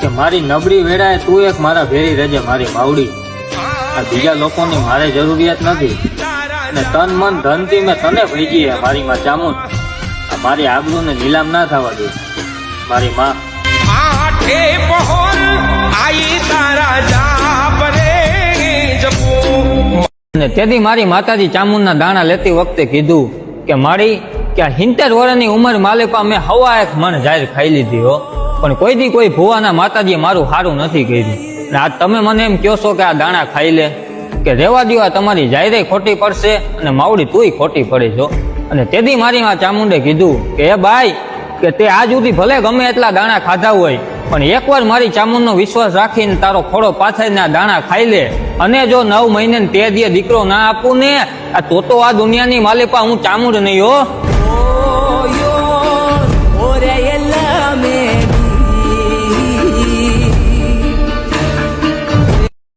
કે મારી નબળી વેળાએ તું એક મારા ભેરી રહેજે મારી માવડી. આ બીજા લોકોની મારે જરૂરિયાત નથી ને તન મન ધનથી મેં તને ભેજી હે મારી માં ચામુંડ. આ મારી આબરૂને નીલામ ના થવા દે મારી માં. આઠે પહોર આઈ તારા જાપ રે જપો. અને તેથી મારી માતાજી ચામુંડના દાણા લેતી વખતે કીધું કે મારી કે 70 વર્ષની ઉંમર માલિકા મેં હવા એક મણ જાહેર ખાઈ લીધી હો, પણ કોઈ દી કોઈ ભુવાના માતાજીએ મારું સારું નથી કર્યું. અને આ તમે મને એમ કહો છો કે આ દાણા ખાઈ લે, કે રેવા દો, આ તમારી જાહેરે ખોટી પડશે અને માવડી તુંય ખોટી પડે છો. અને તેથી મારી માં ચામુંડે કીધું કે હે બાઈ, કે તે આજ સુધી ભલે ગમે એટલા દાણા ખાધા હોય, પણ એકવાર મારી ચામુંડનો વિશ્વાસ રાખીને તારો ખોડો પાથરીને આ દાણા ખાઈ લે, અને જો 9 મહિને તે દીએ દીકરો ના આપું ને, તો આ દુનિયાની માલિકા હું ચામુંડ નહીં હો.